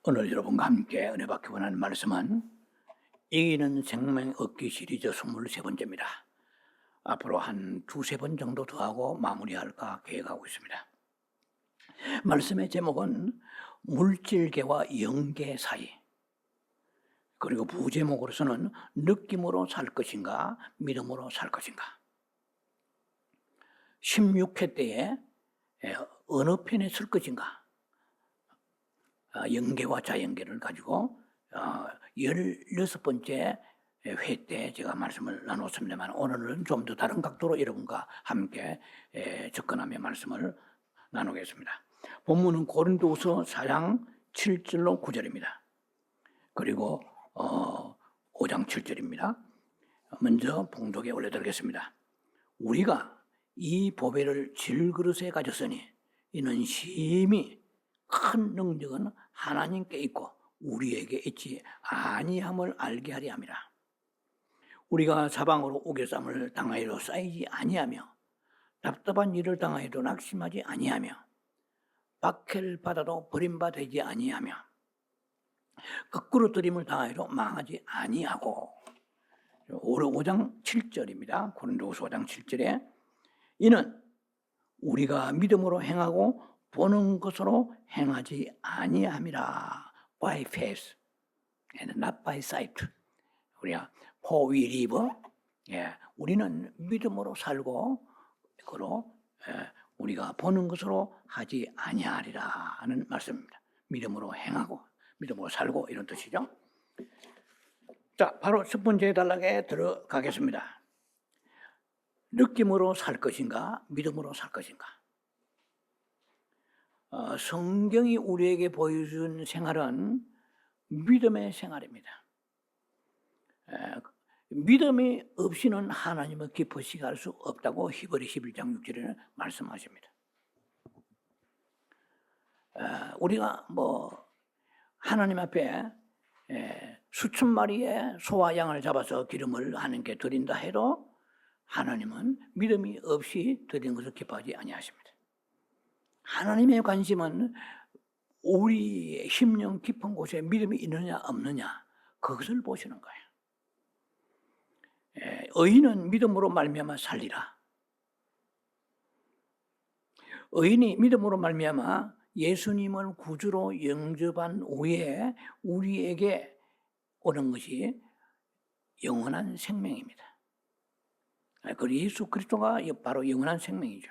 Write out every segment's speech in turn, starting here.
오늘 여러분과 함께 은혜 받기 원하는 말씀은 이기는 생명 얻기 시리즈 23번째입니다. 앞으로 한 두세 번 정도 더 하고 마무리할까 계획하고 있습니다. 말씀의 제목은 물질계와 영계 사이, 그리고 부제목으로서는 느낌으로 살 것인가 믿음으로 살 것인가. 16회 때에 어느 편에 설 것인가, 영계와 자연계를 가지고 16번째 회 때 제가 말씀을 나눴습니다만, 오늘은 좀 더 다른 각도로 여러분과 함께 접근하며 말씀을 나누겠습니다. 본문은 고린도후서 4장 7절로 9절입니다. 그리고 5장 7절입니다. 먼저 봉독에 올려드리겠습니다. 우리가 이 보배를 질그릇에 가졌으니 이는 심히 큰 능력은 하나님께 있고 우리에게 있지 아니함을 알게 하려 함이라. 우리가 사방으로 우겨쌈을 당하여도 쌓이지 아니하며 답답한 일을 당하여도 낙심하지 아니하며 박해를 받아도 버림받지 아니하며 거꾸로 들임을 당하여도 망하지 아니하고. 5장 7절입니다. 고린도후서 5장 7절에 이는 우리가 믿음으로 행하고 보는 것으로 행하지 아니함이라. By faith and not by sight. 우리가 for we live, 우리는 믿음으로 살고 그로 우리가 보는 것으로 하지 아니하리라 하는 말씀입니다. 믿음으로 행하고 믿음으로 살고 이런 뜻이죠. 자, 바로 첫 번째 단락에 들어가겠습니다. 느낌으로 살 것인가 믿음으로 살 것인가. 성경이 우리에게 보여준 생활은 믿음의 생활입니다. 믿음이 없이는 하나님을 기쁘시게 할 수 없다고 히브리 11장 6절에는 말씀하십니다. 우리가 하나님 앞에 수천 마리의 소와 양을 잡아서 기름을 하나님께 드린다 해도 하나님은 믿음이 없이 드리는 것을 기뻐하지 아니하십니다. 하나님의 관심은 우리의 심령 깊은 곳에 믿음이 있느냐 없느냐, 그것을 보시는 거예요. 의인은 믿음으로 말미암아 살리라. 의인이 믿음으로 말미암아 예수님을 구주로 영접한 후에 우리에게 오는 것이 영원한 생명입니다. 그 예수 그리스도가 바로 영원한 생명이죠.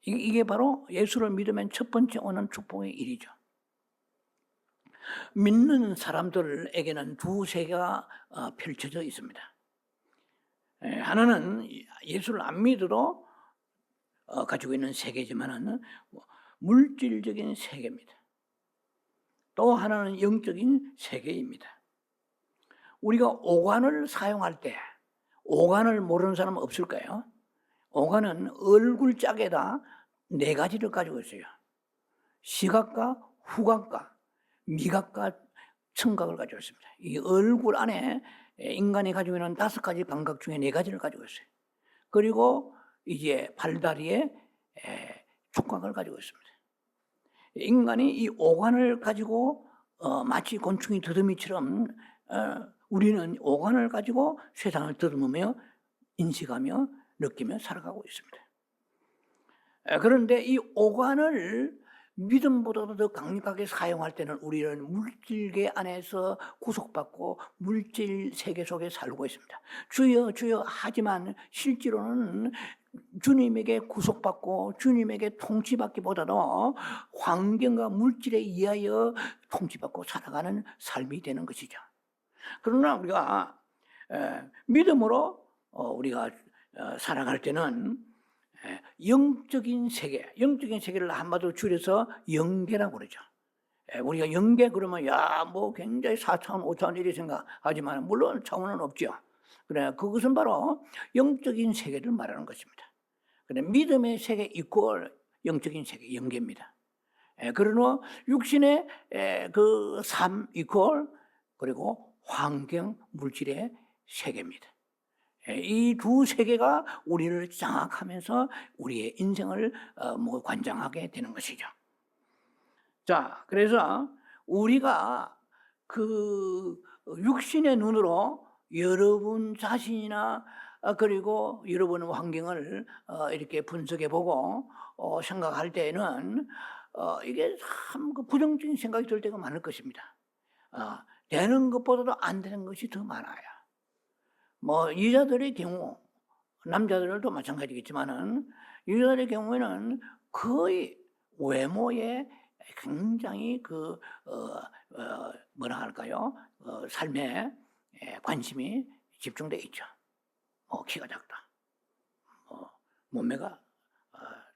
이게 바로 예수를 믿으면 첫 번째 오는 축복의 일이죠. 믿는 사람들에게는 두 세계가 펼쳐져 있습니다. 하나는 예수를 안 믿어도 가지고 있는 세계지만은 물질적인 세계입니다. 또 하나는 영적인 세계입니다. 우리가 오관을 사용할 때 오관을 모르는 사람 없을까요? 오관은 얼굴 짝에다 네 가지를 가지고 있어요. 시각과 후각과 미각과 청각을 가지고 있습니다. 이 얼굴 안에 인간이 가지고 있는 5가지 감각 중에 4가지를 가지고 있어요. 그리고 이제 팔다리에 촉각을 가지고 있습니다. 인간이 이 오관을 가지고 마치 곤충이 더듬이처럼 우리는 오관을 가지고 세상을 더듬으며 인식하며 느끼며 살아가고 있습니다. 그런데 이 오관을 믿음보다도 더 강력하게 사용할 때는 우리는 물질계 안에서 구속받고 물질 세계 속에 살고 있습니다. 주여 주여 하지만 실제로는 주님에게 구속받고 주님에게 통치받기보다도 환경과 물질에 의하여 통치받고 살아가는 삶이 되는 것이죠. 그러나 우리가 믿음으로 우리가 살아갈 때는 영적인 세계를 한마디로 줄여서 영계라고 그러죠. 우리가 영계 그러면 굉장히 4차원, 5차원 이렇게 생각하지만 물론 차원은 없죠. 그래, 그것은 바로 영적인 세계를 말하는 것입니다. 그래, 믿음의 세계 이퀄 영적인 세계, 영계입니다. 그러나 육신의 그 삶 이퀄 그리고 환경, 물질의 세계입니다. 이 두 세계가 우리를 장악하면서 우리의 인생을 관장하게 되는 것이죠. 자, 그래서 우리가 그 육신의 눈으로 여러분 자신이나 그리고 여러분 환경을 이렇게 분석해 보고 생각할 때에는 이게 참 그 부정적인 생각이 들 때가 많을 것입니다. 되는 것보다도 안 되는 것이 더 많아요. 뭐 여자들의 경우, 남자들도 마찬가지겠지만은 여자들의 경우에는 거의 외모에 굉장히 뭐라 할까요? 삶에 관심이 집중돼 있죠. 키가 작다. 몸매가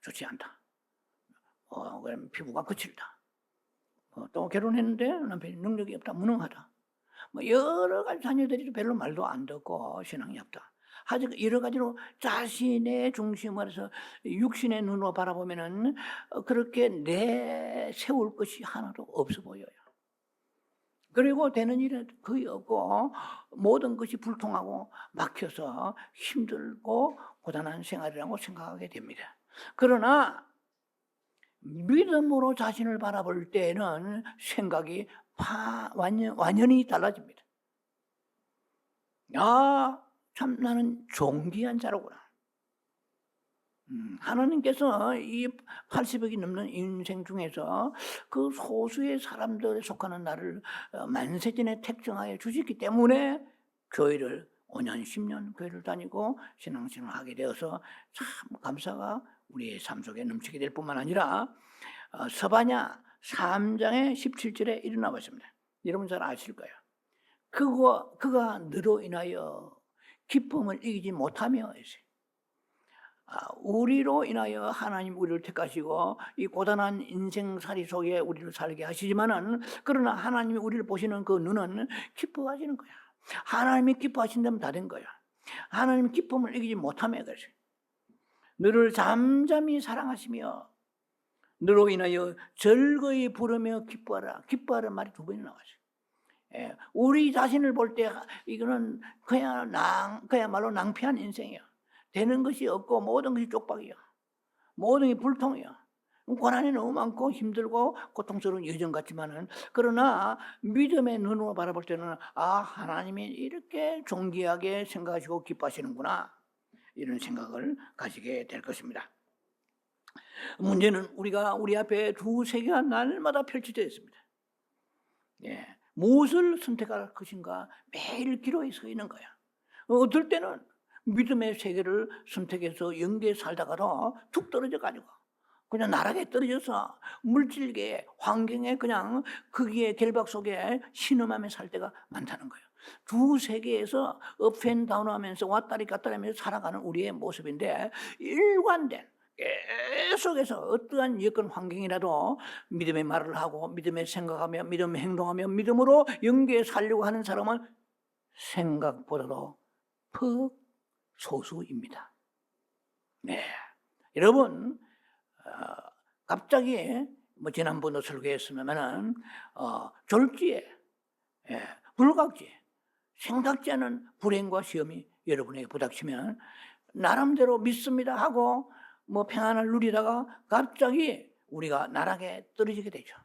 좋지 않다. 그다음에 피부가 거칠다. 또 결혼했는데 남편이 능력이 없다, 무능하다. 뭐 여러 가지 자녀들이 별로 말도 안 듣고 신앙이 없다. 하여튼 여러 가지로 자신의 중심을 해서 육신의 눈으로 바라보면은 그렇게 내세울 것이 하나도 없어 보여요. 그리고 되는 일은 거의 없고 모든 것이 불통하고 막혀서 힘들고 고단한 생활이라고 생각하게 됩니다. 그러나 믿음으로 자신을 바라볼 때는 생각이 완전히 달라집니다. 참 나는 존귀한 자로구나. 하나님께서 이 80억이 넘는 인생 중에서 그 소수의 사람들에 속하는 나를 만세전에 택정하여 주셨기 때문에 교회를 5년 10년 교회를 다니고 신앙생활을 하게 되어서 참 감사가 우리의 삶 속에 넘치게 될 뿐만 아니라 서바냐 3장의 17절에 이르나 봤습니다. 여러분 잘 아실 거예요. 그가 너로 인하여 기쁨을 이기지 못하며 우리로 인하여 하나님 우리를 택하시고 이 고단한 인생살이 속에 우리를 살게 하시지만은 그러나 하나님이 우리를 보시는 그 눈은 기뻐하시는 거야. 하나님이 기뻐하신다면 다 된 거야. 하나님이 기쁨을 이기지 못하며 그러지. 너를 잠잠히 사랑하시며 너로 인하여 즐거이 부르며 기뻐하라. 기뻐하라는 말이 2번이 나와요. 우리 자신을 볼 때 이거는 그야말로 낭피한 인생이야. 되는 것이 없고 모든 것이 쪽박이야. 모든 게 불통이야. 고난이 너무 많고 힘들고 고통스러운 여정 같지만은 그러나 믿음의 눈으로 바라볼 때는 하나님이 이렇게 존귀하게 생각하시고 기뻐하시는구나 이런 생각을 가지게 될 것입니다. 문제는 우리 앞에 2세계가 날마다 펼쳐져 있습니다. 무엇을 선택할 것인가 매일 기로에 서 있는 거야. 어떨 때는 믿음의 세계를 선택해서 영계에 살다가도 툭 떨어져 가지고 그냥 나락에 떨어져서 물질계 환경에 그냥 거기에 결박 속에 신음하며 살 때가 많다는 거예요. 2세계에서 업앤다운 하면서 왔다리 갔다리 하면서 살아가는 우리의 모습인데 일관된 계속해서 어떠한 여건 환경이라도 믿음의 말을 하고 믿음의 생각하며 믿음의 행동하며 믿음으로 영계에 살려고 하는 사람은 생각보다도 퍽 소수입니다. 여러분 갑자기 지난번도 설교했으면은 졸지에 불각지에 생각지 않은 불행과 시험이 여러분에게 부닥치면 나름대로 믿습니다 하고 평안을 누리다가 갑자기 우리가 나락에 떨어지게 되죠.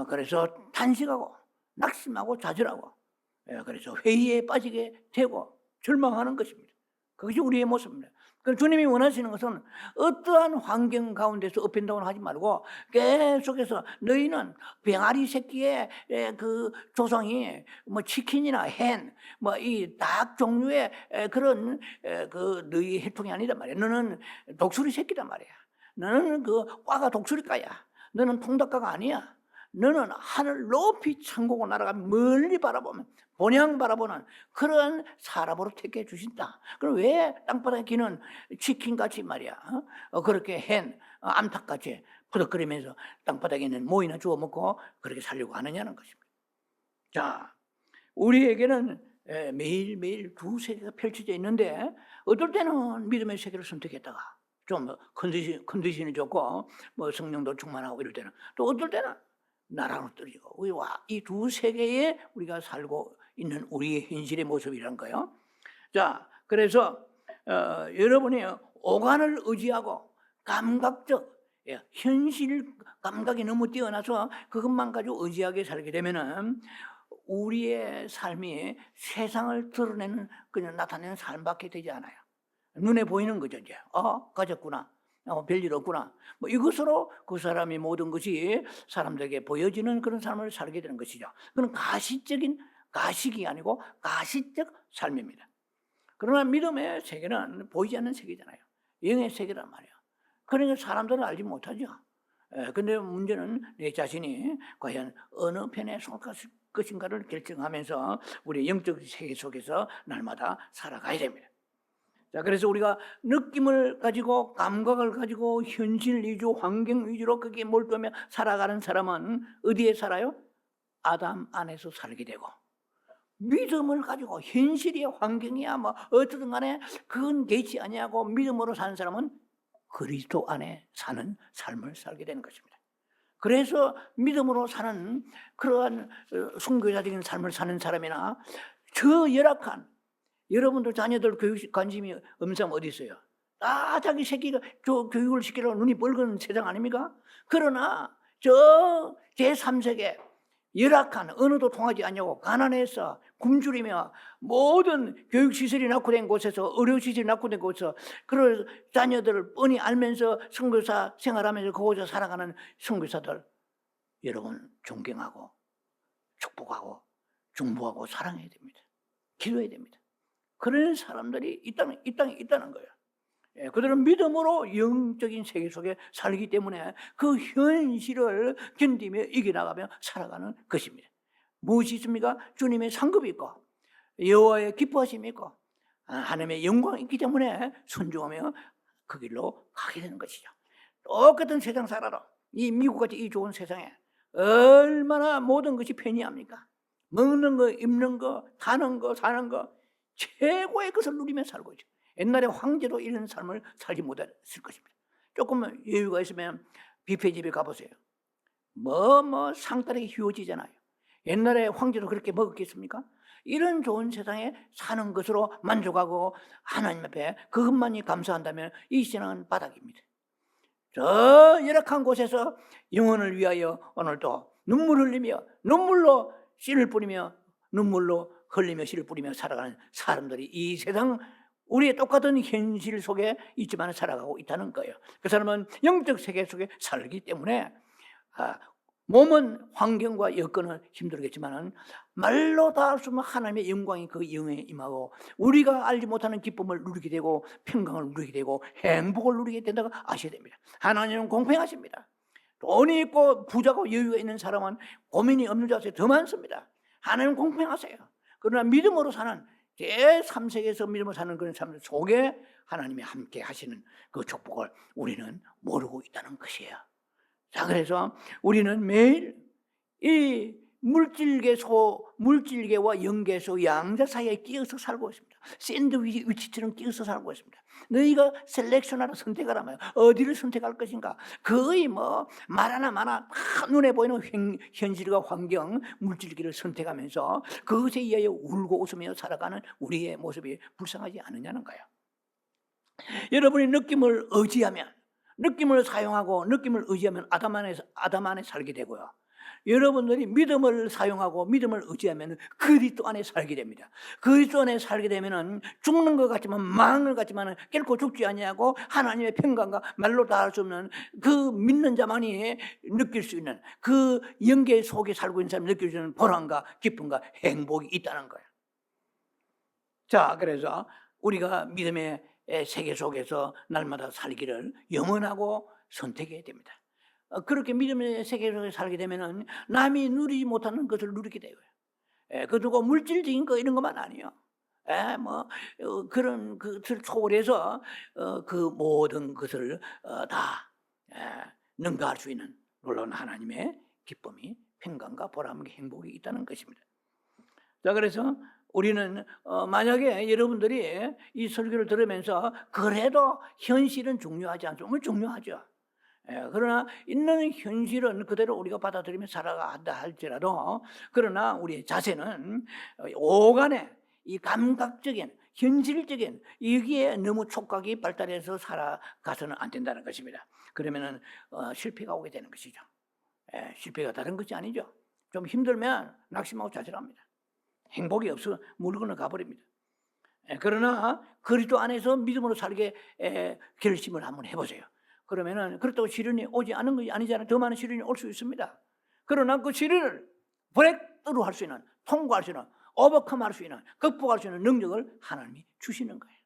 그래서 탄식하고 낙심하고 좌절하고 그래서 회의에 빠지게 되고 절망하는 것입니다. 그것이 우리의 모습입니다. 그럼 주님이 원하시는 것은 어떠한 환경 가운데서 업앤다운을 하지 말고 계속해서 너희는 병아리 새끼의 그 조상이 치킨이나 햄, 이 닭 종류의 그런 그 너희 혈통이 아니다 말이야. 너는 독수리 새끼단 말이야. 너는 그 과가 독수리과야. 너는 통닭과가 아니야. 너는 하늘 높이 천국을 날아가 멀리 바라보면 본향 바라보는 그런 사람으로 택해 주신다. 그럼 왜 땅바닥에 기는 치킨같이 말이야 그렇게 hen 암탉같이 푸덕거리면서 땅바닥에 있는 모이나 주워 먹고 그렇게 살려고 하느냐는 것입니다. 자, 우리에게는 매일매일 2세계가 펼쳐져 있는데 어떨 때는 믿음의 세계를 선택했다가 좀 컨디션이 좋고 성령도 충만하고 이럴 때는 또 어떨 때는 나락으로 떨어지고 이 2세계에 우리가 살고 있는 우리의 현실의 모습이라는 거예요. 자, 그래서 여러분이 오간을 의지하고 감각적 현실 감각이 너무 뛰어나서 그것만 가지고 의지하게 살게 되면은 우리의 삶이 세상을 드러내는 그냥 나타내는 삶밖에 되지 않아요. 눈에 보이는 거죠. 이제 가졌구나, 별일 없구나, 뭐 이것으로 그 사람이 모든 것이 사람들에게 보여지는 그런 삶을 살게 되는 것이죠. 그건 가식이 아니고 가시적 삶입니다. 그러나 믿음의 세계는 보이지 않는 세계잖아요. 영의 세계란 말이에요. 그러니까 사람들은 알지 못하죠. 근데 문제는 내 자신이 과연 어느 편에 속할 것인가를 결정하면서 우리 영적 세계 속에서 날마다 살아가야 됩니다. 자, 그래서 우리가 느낌을 가지고 감각을 가지고 현실 위주, 환경 위주로 거기에 몰두하며 살아가는 사람은 어디에 살아요? 아담 안에서 살게 되고, 믿음을 가지고 현실이야 환경이야 뭐 어떻든 간에 그건 개의치 아니하고 믿음으로 사는 사람은 그리스도 안에 사는 삶을 살게 되는 것입니다. 그래서 믿음으로 사는 그러한 순교자적인 삶을 사는 사람이나 저 열악한 여러분들 자녀들 교육 관심이 없는 사람 어디 있어요? 다 자기 새끼가 교육을 시키려고 눈이 뻘건 세상 아닙니까? 그러나 저 제3세계 열악한 언어도 통하지 않냐고 가난해서 굶주리며 모든 교육시설이 낙후된 곳에서 의료시설이 낙후된 곳에서 그런 자녀들을 뻔히 알면서 선교사 생활하면서 그곳에서 살아가는 선교사들 여러분 존경하고 축복하고 중보하고 사랑해야 됩니다. 기도해야 됩니다. 그런 사람들이 이 땅에 있다는 거예요. 그들은 믿음으로 영적인 세계 속에 살기 때문에 그 현실을 견디며 이겨나가며 살아가는 것입니다. 무엇이 있습니까? 주님의 상급이 있고 여호와의 기뻐하심이 있고 하나님의 영광이 있기 때문에 순종하며 그 길로 가게 되는 것이죠. 똑같은 세상 살아라. 이 미국같이 이 좋은 세상에 얼마나 모든 것이 편리합니까? 먹는 거, 입는 거, 타는 거, 사는 거 최고의 것을 누리며 살고 있죠. 옛날에 황제도 이런 삶을 살지 못했을 것입니다. 조금만 여유가 있으면 뷔페집에 가보세요. 상다리게 휘어지잖아요. 옛날에 황제도 그렇게 먹었겠습니까? 이런 좋은 세상에 사는 것으로 만족하고 하나님 앞에 그것만이 감사한다면 이 신앙은 바닥입니다. 저 열악한 곳에서 영혼을 위하여 오늘도 눈물 흘리며 눈물로 씨를 뿌리며 눈물로 흘리며 씨를 뿌리며 살아가는 사람들이 이 세상 우리의 똑같은 현실 속에 있지만 살아가고 있다는 거예요. 그 사람은 영적 세계 속에 살기 때문에 몸은 환경과 여건은 힘들겠지만 말로 다 할 수 없는 하나님의 영광이 그 영에 임하고 우리가 알지 못하는 기쁨을 누리게 되고 평강을 누리게 되고 행복을 누리게 된다고 아셔야 됩니다. 하나님은 공평하십니다. 돈이 있고 부자고 여유가 있는 사람은 고민이 없는 자세 더 많습니다. 하나님은 공평하세요. 그러나 믿음으로 사는 제3세계에서 믿음으로 사는 그런 사람들 속에 하나님이 함께 하시는 그 축복을 우리는 모르고 있다는 것이에요. 자, 그래서 우리는 매일 이 물질계와 영계소 양자 사이에 끼어서 살고 있습니다. 샌드위치처럼 끼어서 살고 있습니다. 너희가 셀렉션하라 선택하라 말이야. 어디를 선택할 것인가? 거의 말 하나 다 눈에 보이는 현실과 환경, 물질계를 선택하면서 그것에 의하여 울고 웃으며 살아가는 우리의 모습이 불쌍하지 않느냐는 거예요. 여러분이 느낌을 사용하고 느낌을 의지하면 아담 안에 살게 되고요. 여러분들이 믿음을 사용하고 믿음을 의지하면 그리스도 안에 살게 됩니다. 그리스도 안에 살게 되면은 죽는 것 같지만 망한 것 같지만 결코 죽지 아니하고 하나님의 평강과 말로 다 할 수 없는 그 믿는 자만이 느낄 수 있는 그 영계 속에 살고 있는 사람이 느낄 수 있는 보람과 기쁨과 행복이 있다는 거예요. 자, 그래서 우리가 믿음의 세계 속에서 날마다 살기를 영원하고 선택해야 됩니다. 그렇게 믿음의 세계 속에 살게 되면은 남이 누리지 못하는 것을 누리게 되고요. 그리고 물질적인 거 이런 것만 아니에요. 그런 것을 초월해서 그 모든 것을 다 능가할 수 있는 놀라운 하나님의 기쁨이 평강과 보람과 행복이 있다는 것입니다. 자, 그래서 우리는 만약에 여러분들이 이 설교를 들으면서 그래도 현실은 중요하지 않습니까? 중요하죠. 그러나 있는 현실은 그대로 우리가 받아들이며 살아간다 할지라도 그러나 우리의 자세는 오간에 이 감각적인 현실적인 여기에 너무 촉각이 발달해서 살아가서는 안 된다는 것입니다. 그러면은 실패가 오게 되는 것이죠. 실패가 다른 것이 아니죠. 좀 힘들면 낙심하고 좌절합니다. 행복이 없어 물건을 가버립니다. 그러나 그리스도 안에서 믿음으로 살게 결심을 한번 해보세요. 그러면은 그렇다고 시련이 오지 않은 것이 아니잖아요. 더 많은 시련이 올 수 있습니다. 그러나 그 시련을 브레이크로 할 수 있는, 통과할 수 있는, 오버컴할 수 있는, 극복할 수 있는 능력을 하나님이 주시는 거예요.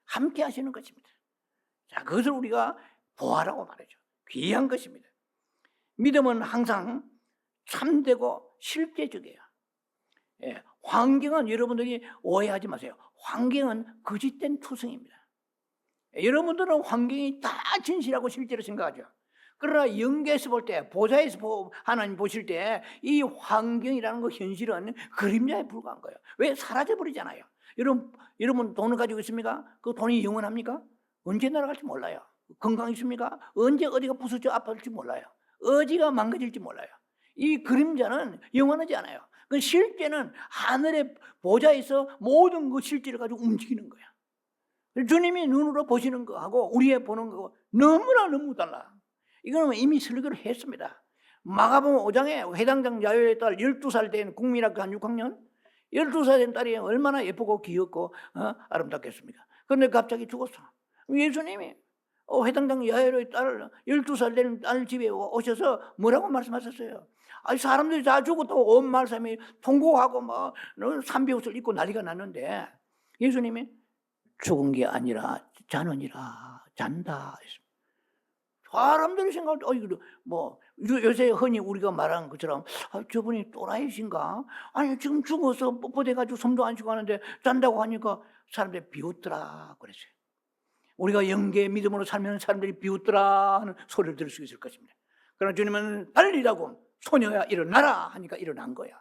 함께 하시는 것입니다. 자, 그것을 우리가 보아라고 말하죠. 귀한 것입니다. 믿음은 항상 참되고 실제적이에요. 환경은 여러분들이 오해하지 마세요. 환경은 거짓된 투성입니다. 여러분들은 환경이 다 진실하고 실제로 생각하죠. 그러나 영계에서 볼 때, 보좌에서 하나님 보실 때 이 환경이라는 거 현실은 그림자에 불과한 거예요. 왜? 사라져버리잖아요. 여러분 돈을 가지고 있습니까? 그 돈이 영원합니까? 언제 날아갈지 몰라요. 건강 있습니까? 언제 어디가 부서져 아파질지 몰라요. 어디가 망가질지 몰라요. 이 그림자는 영원하지 않아요. 그 실제는 하늘의 보좌에서 모든 그 실제를 가지고 움직이는 거야. 주님이 눈으로 보시는 거하고 우리의 보는 거하고 너무 달라. 이거는 이미 설교를 했습니다. 마가복음 5장에 회당장 야요의 딸 12살 된 국민학교 한 6학년 12살 된 딸이 얼마나 예쁘고 귀엽고 아름답겠습니까? 그런데 갑자기 죽었어. 예수님이 회당장 야요의 딸 12살 된 딸 집에 오셔서 뭐라고 말씀하셨어요? 아니 사람들이 다 죽었다고 온 마을 사람이 통곡하고 뭐 산비옷을 입고 난리가 났는데 예수님이 죽은 게 아니라 자느니라 잔다. 사람들이 생각할 때 뭐 요새 흔히 우리가 말하는 것처럼 저분이 또라이신가? 아니 지금 죽어서 뻣뻣해가지고 숨도 안 쉬고 하는데 잔다고 하니까 사람들이 비웃더라 그랬어요. 우리가 영계 믿음으로 살면 사람들이 비웃더라 하는 소리를 들을 수 있을 것입니다. 그러나 주님은 달리라고 소녀야 일어나라 하니까 일어난 거야.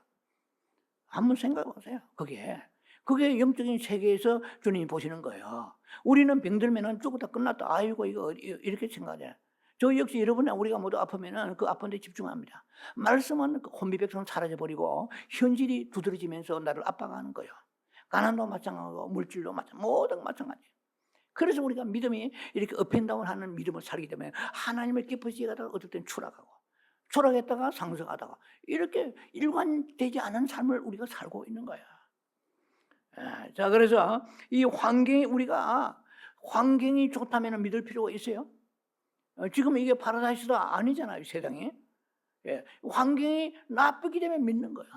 한번 생각해 보세요. 그게 영적인 세계에서 주님이 보시는 거예요. 우리는 병들면은 죽었다 끝났다. 아이고 이거 이렇게 생각하잖아요. 저 역시 여러분 우리가 모두 아프면은 그 아픈 데 집중합니다. 말씀은 혼비백성 사라져버리고 현실이 두드러지면서 나를 압박하는 거예요. 가난도 마찬가지고 물질도 마찬가지고 모든 마찬가지예요. 그래서 우리가 믿음이 이렇게 업앤다운하는 믿음을 살기 때문에 하나님을 기쁘시게 하다가 어떨 땐 추락했다가 상승하다가 이렇게 일관되지 않은 삶을 우리가 살고 있는 거야. 자, 그래서 이 우리가 환경이 좋다면 믿을 필요가 있어요. 지금 이게 파라다이스가 아니잖아요, 세상이. 환경이 나쁘기 때문에 믿는 거야.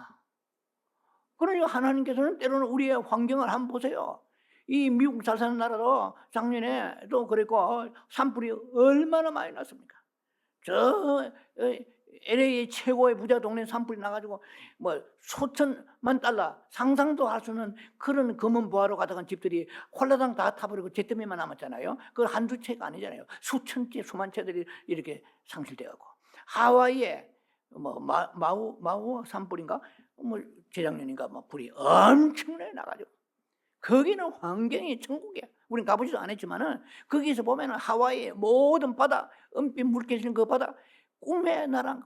그러니까 하나님께서는 때로는 우리의 환경을 한번 보세요. 이 미국 잘 사는 나라도 작년에도 그랬고 산불이 얼마나 많이 났습니까? 저 LA의 최고의 부자 동네 산불이 나가지고 뭐 수천만 달러 상상도 할 수 없는 그런 검은 보화로 가득한 집들이 홀라당 다 타버리고 잿더미만 남았잖아요. 그건 한두 채가 아니잖아요. 수천 채, 수만 채들이 이렇게 상실되고 하와이에 뭐 마우 산불인가 뭐 재작년인가 뭐 불이 엄청나게 나가지고 거기는 환경이 천국이야. 우린 가보지도 않았지만은 거기서 보면은 하와이의 모든 바다, 은빛 물결 그 바다 꿈의 나라.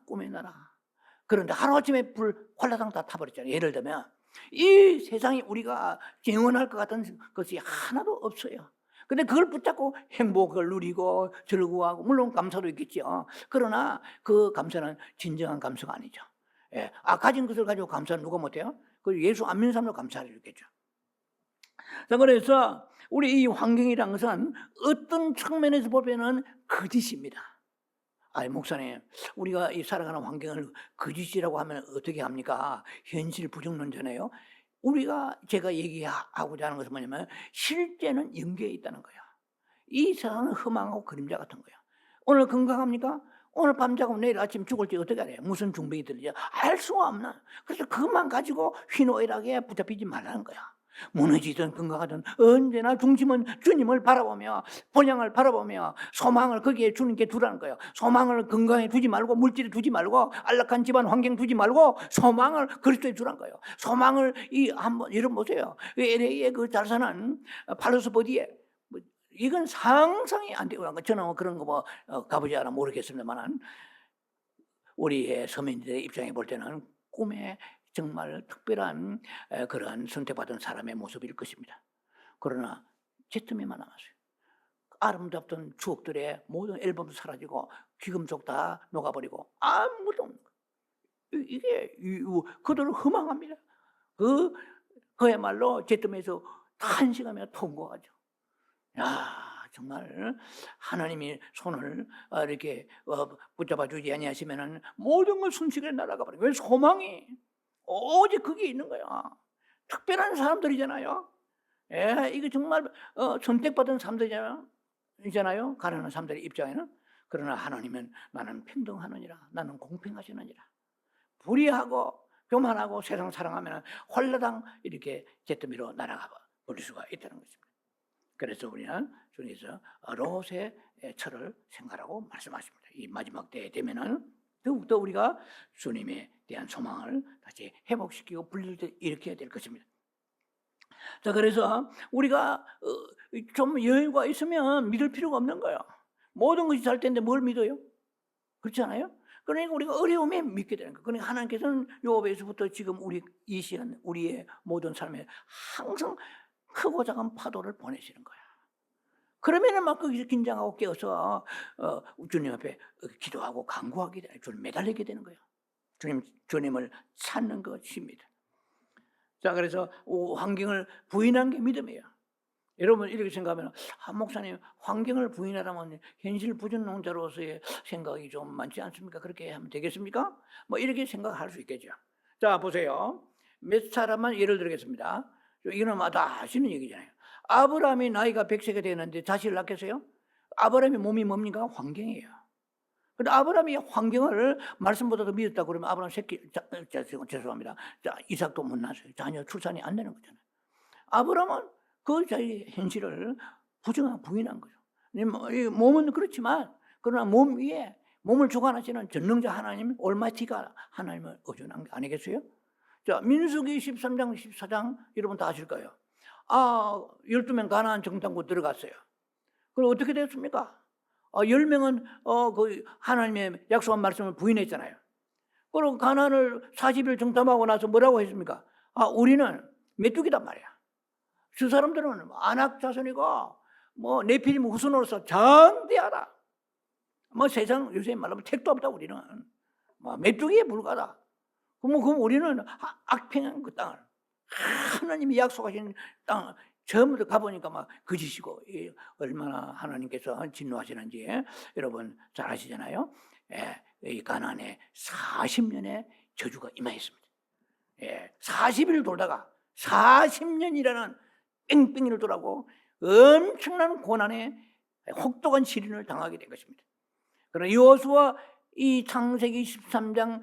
그런데 하루아침에 불 활라당 다 타버렸잖아요. 예를 들면 이 세상에 우리가 영원할 것 같은 것이 하나도 없어요. 근데 그걸 붙잡고 행복을 누리고 즐거워하고 물론 감사도 있겠죠. 그러나 그 감사는 진정한 감사가 아니죠. 가진 것을 가지고 감사는 누가 못해요? 그 예수 안 믿는 사람도 감사를 했겠죠. 자, 그래서 우리 이 환경이란 것은 어떤 측면에서 보면은 거짓입니다. 목사님, 우리가 이 살아가는 환경을 거짓이라고 하면 어떻게 합니까? 현실 부정론자네요. 제가 얘기하고자 하는 것은 뭐냐면 실제는 연계에 있다는 거예요. 이 세상은 허망하고 그림자 같은 거예요. 오늘 건강합니까? 오늘 밤 자고 내일 아침 죽을지 어떻게 알아요? 무슨 중병이 들지? 알 수가 없는. 그래서 그것만 가지고 휘노애락에 붙잡히지 말라는 거야. 무너지든 건강하든 언제나 중심은 주님을 바라보며 본향을 바라보며 소망을 거기에 주님께 두라는 거예요. 소망을 건강에 두지 말고 물질에 두지 말고 안락한 집안 환경 두지 말고 소망을 그리스도에 두라는 거예요. 소망을 한번 여러분 보세요. LA에 그 잘 사는 팔로스 버디에 이건 상상이 안 되고 저는 그런 거 가보지 않아 모르겠습니다만 우리의 서민들의 입장에 볼 때는 꿈에 정말 특별한 그러한 선택받은 사람의 모습일 것입니다. 그러나 잿더미만 남았어요. 아름답던 추억들의 모든 앨범도 사라지고 귀금속 다 녹아버리고 아무것도 없는 거예요. 이게 그들을 허망합니다. 그야말로 제뜸에서 탄식하며 통곡하죠. 야, 정말 하나님이 손을 이렇게 붙잡아 주지 아니하시면은 모든 걸 순식간에 날아가 버려요. 왜? 소망이 오직 그게 있는 거야. 특별한 사람들이잖아요. 예, 이게 정말 선택받은 사람들이잖아요. 가난한 사람들의 입장에는. 그러나 하나님은 나는 평등하느니라, 나는 공평하시느니라. 불의하고 교만하고 세상 사랑하면 홀라당 이렇게 제트미로 날아가 버릴 수가 있다는 것입니다. 그래서 우리는 주님께서 롯의 철을 생각하라고 말씀하십니다. 이 마지막 때에 되면은 더욱더 우리가 주님에 대한 소망을 다시 회복시키고 불일으켜야 될 것입니다. 자, 그래서 우리가 좀 여유가 있으면 믿을 필요가 없는 거예요. 모든 것이 잘 텐데 뭘 믿어요? 그렇지 않아요? 그러니까 우리가 어려움에 믿게 되는 거예요. 그러니까 하나님께서는 요업에서부터 지금 이 시간 우리의 모든 삶에 항상 크고 작은 파도를 보내시는 거야. 그러면은 막 거기서 긴장하고 깨어서 주님 앞에 기도하고 간구하게 되는, 주님 매달리게 되는 거예요. 주님을 찾는 것입니다. 자, 그래서 환경을 부인한 게 믿음이에요. 여러분 이렇게 생각하면 목사님 환경을 부인하라면 현실 부전농자로서의 생각이 좀 많지 않습니까? 그렇게 하면 되겠습니까? 뭐 이렇게 생각할 수 있겠죠. 자, 보세요. 몇 사람만 예를 들겠습니다. 이거는 다 아시는 얘기잖아요. 아브라함이 나이가 100세가 되는데 자식을 낳겠어요? 아브라함의 몸이 뭡니까? 환경이에요. 근데 아브라함이 환경을 말씀보다 더 믿었다 그러면 아브라함 죄송합니다. 이삭도 못 낳았어요. 자녀 출산이 안 되는 거잖아요. 아브라함은 그 자기 현실을 부인한 거죠. 몸은 그렇지만 그러나 몸 위에 몸을 주관하시는 전능자 하나님 올마이티가 하나님을 의존한 게 아니겠어요? 자, 민수기 13장 14장 여러분 다 아실 거예요. 12명 가나안 정탐구 들어갔어요. 그럼 어떻게 됐습니까? 10명은 그 하나님의 약속한 말씀을 부인했잖아요. 그리고 가나안을 40일 정탐하고 나서 뭐라고 했습니까? 우리는 메뚜기단 말이야. 그 사람들은 아낙 자손이고 네피림 후손으로서 장대하다. 세상 요새 말하면 택도 없다. 우리는 메뚜기에 불과하다. 그럼 우리는 악평한 그 땅을 하나님이 약속하신 땅 처음부터 가보니까 거짓이고 얼마나 하나님께서 진노하시는지 여러분 잘 아시잖아요. 이 가나안에 40년의 저주가 임하였습니다. 40일 돌다가 40년이라는 뺑뺑이를 돌아고 엄청난 고난에 혹독한 시련을 당하게 된 것입니다. 그러나 여호수아 이 창세기 13장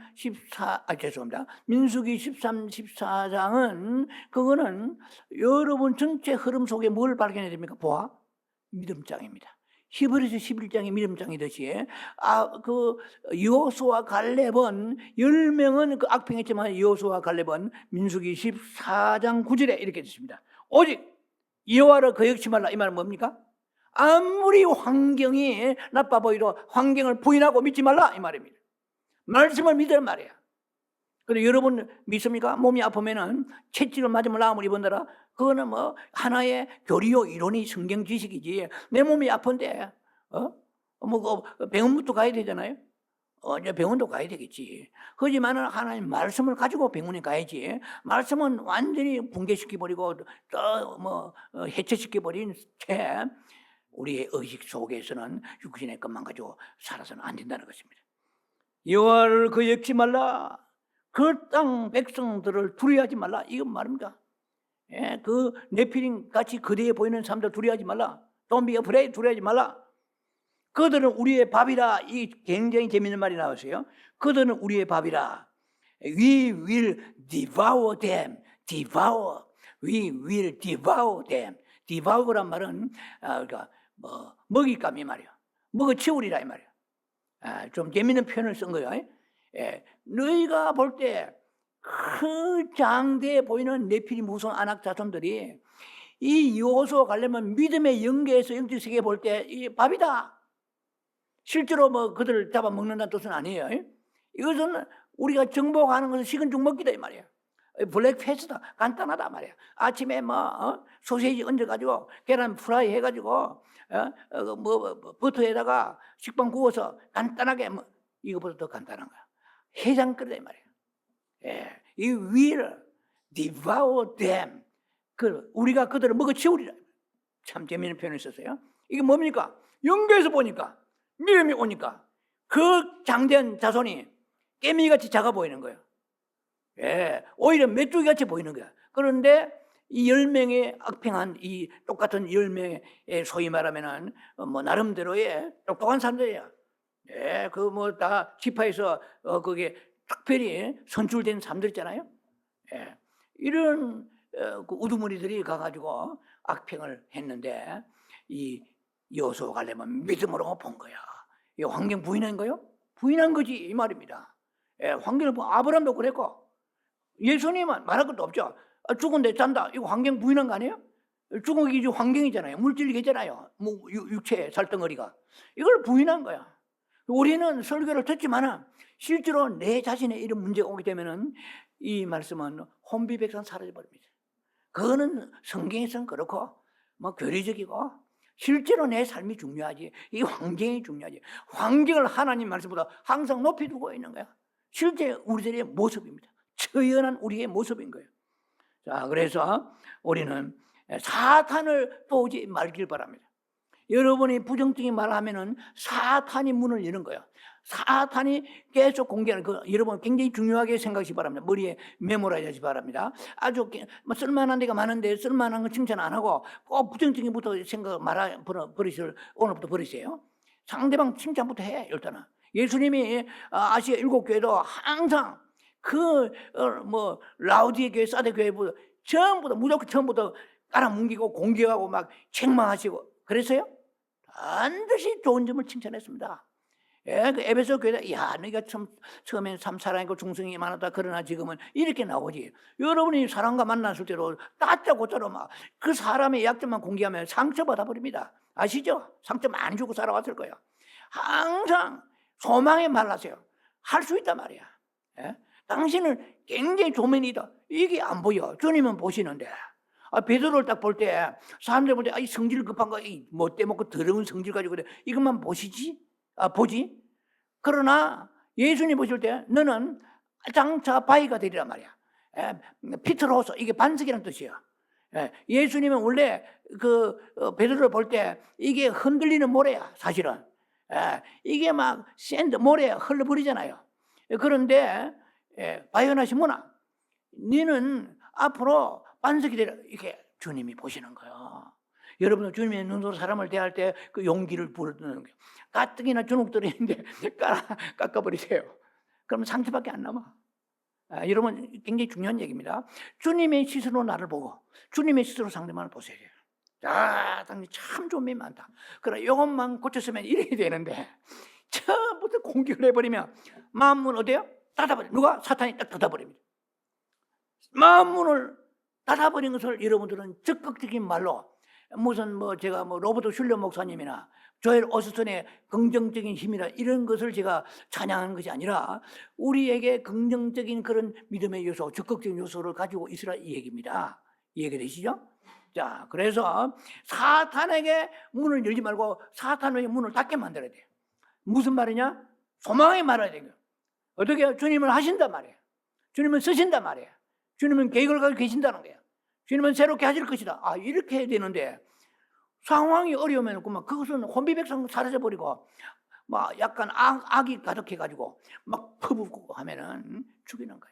민수기 13, 14장은 그거는 여러분 전체 흐름 속에 뭘 발견해야 됩니까? 믿음장입니다. 히브리서 11장이 믿음장이듯이 그 여호수아 갈렙은 10명은 그 악평했지만 여호수아 갈렙은 민수기 14장 9절에 이렇게 됐습니다. 오직 여호와를 거역치 말라. 이 말은 뭡니까? 아무리 환경이 나빠 보이도 환경을 부인하고 믿지 말라 이 말입니다. 말씀을 믿으란 말이야. 그런데 여러분 믿습니까? 몸이 아프면은 채찍을 맞으면 나음을 입은다라. 그거는 하나의 교리요 이론이 성경 지식이지. 내 몸이 아픈데 병원부터 가야 되잖아요. 이제 병원도 가야 되겠지. 그렇지만은 하나님 말씀을 가지고 병원에 가야지. 말씀은 완전히 붕괴시켜버리고 해체시켜버린 채 우리의 의식 속에서는 육신의 것만 가지고 살아서는 안 된다는 것입니다. 여호와를 거역지 말라. 그 땅 백성들을 두려워하지 말라. 이건 말입니다. 그 네피림 같이 거대해 보이는 사람들 두려워하지 말라. Don't be afraid. 두려워하지 말라. 그들은 우리의 밥이라. 이 굉장히 재밌는 말이 나왔어요. 그들은 우리의 밥이라. We will devour them. Devour. We will devour them. devour란 말은 그러니까 먹잇감이 말이야. 먹어치우리라 이 말이야. 좀 재밌는 표현을 쓴 거예요. 너희가 볼 때 그 장대해 보이는 네피림 후손 아낙 자손들이 이 여호수아 가려면 믿음의 영계에서 영적 세계 볼 때 이 밥이다. 실제로 그들을 잡아먹는다는 뜻은 아니에요. 이것은 우리가 정복하는 것은 식은 죽 먹기다 이 말이에요. 블랙 패스트 간단하다 말이야. 아침에 소세지 얹어가지고 계란 프라이 해가지고 버터에다가 식빵 구워서 간단하게 이거보다 더 간단한 거야. 해장끓이다 이 말이야. 예, 이 will devour them. 우리가 그들을 먹어 치우리라. 참 재미있는 표현을 썼어요. 이게 뭡니까? 영계에서 보니까 미움이 오니까 그 장대한 자손이 깨미같이 작아 보이는 거예요. 예, 오히려 메뚜기같이 보이는 거야. 그런데 이 10명의 악평한 이 똑같은 10명의 소위 말하면은 나름대로의 똑똑한 사람들이야. 예, 다 지파에서 그게 특별히 선출된 사람들 있잖아요. 예, 이런 그 우두머리들이 가가지고 악평을 했는데 이 여호수아 갈렙은 믿음으로 본 거야. 이 환경 부인한 거요? 부인한 거지 이 말입니다. 예, 환경을 아브라함도 그랬고 예수님은 말할 것도 없죠. 죽은데 잔다. 이거 환경 부인한 거 아니에요? 죽은 게 환경이잖아요. 물질이잖아요. 육체 살덩어리가. 이걸 부인한 거야. 우리는 설교를 듣지만 실제로 내 자신의 이런 문제가 오게 되면은 이 말씀은 혼비백산 사라져버립니다. 그거는 성경에서는 그렇고 교리적이고 실제로 내 삶이 중요하지. 이 환경이 중요하지. 환경을 하나님 말씀보다 항상 높이 두고 있는 거야. 실제 우리들의 모습입니다. 처연한 우리의 모습인 거예요. 자, 그래서 우리는 사탄을 또 오지 말길 바랍니다. 여러분이 부정적인 말을 하면은 사탄이 문을 여는 거예요. 사탄이 계속 공개하는 여러분 굉장히 중요하게 생각하시기 바랍니다. 머리에 메모를 하시기 바랍니다. 아주 쓸만한 데가 많은데 쓸만한 건 칭찬 안 하고 꼭 부정적인 부터 생각 버리실 오늘부터 버리세요. 상대방 칭찬부터 해. 일단은 예수님이 아시아 7교회도 항상 라우디에 교회, 사대 교회보다 전부 다 무조건 처음부터 깔아뭉개고 공격하고 막 책망하시고 그랬어요? 반드시 좋은 점을 칭찬했습니다. 예, 그 에베소 교회다. 야, 너희가 처음엔 참 사랑이고 중성이 많았다. 그러나 지금은 이렇게 나오지. 여러분이 사람과 만났을 때로 따짜고짜로 막 그 사람의 약점만 공개하면 상처받아 버립니다. 아시죠? 상처 많이 주고 살아왔을 거예요. 항상 소망에 말라세요. 할 수 있단 말이야. 예? 당신은 굉장히 조면이다. 이게 안 보여. 주님은 보시는데. 베드로를 딱 볼 때 사람들 볼 때 이 성질 급한 거, 뭐 떼먹고 더러운 성질 가지고 그래. 이것만 보시지? 보지? 그러나 예수님 보실 때 너는 장차 바위가 되리란 말이야. 피트로서 이게 반석이라는 뜻이에요. 예수님은 원래 베드로를 볼 때 이게 흔들리는 모래야 사실은. 이게 막 샌드 모래 흘러버리잖아요. 그런데 바요나 시몬아, 너는 앞으로 반석이 되라. 이렇게 주님이 보시는 거예요. 여러분은 주님의 눈으로 사람을 대할 때 그 용기를 부르는 거예요. 가뜩이나 주눅들이 있는데 깎아버리세요. 그러면 상처밖에 안 남아. 여러분 굉장히 중요한 얘기입니다. 주님의 시선으로 나를 보고 주님의 시선으로 상대방을 보세요. 당신 참 좋은 면이 많다. 그러나 이것만 고쳤으면 이렇게 되는데 처음부터 공격을 해버리면 마음문 어때요? 닫아버려. 누가? 사탄이 딱 닫아버립니다. 마음문을 닫아버린 것을 여러분들은 적극적인 말로 무슨 제가 로버트 슐러 목사님이나 조엘 오스틴의 긍정적인 힘이나 이런 것을 제가 찬양하는 것이 아니라 우리에게 긍정적인 그런 믿음의 요소, 적극적인 요소를 가지고 있으라 이 얘기입니다. 이해되시죠? 자, 그래서 사탄에게 문을 열지 말고 사탄에게 문을 닫게 만들어야 돼요. 무슨 말이냐? 소망의 말해야 돼요. 어떻게? 주님을 하신단 말이에요. 주님은 쓰신단 말이에요. 주님은 계획을 가지고 계신다는 거예요. 주님은 새롭게 하실 것이다. 이렇게 해야 되는데 상황이 어려우면 그것은 혼비백산 사라져버리고 막 약간 악이 가득해가지고 막 퍼붓고 하면은 죽이는 거야.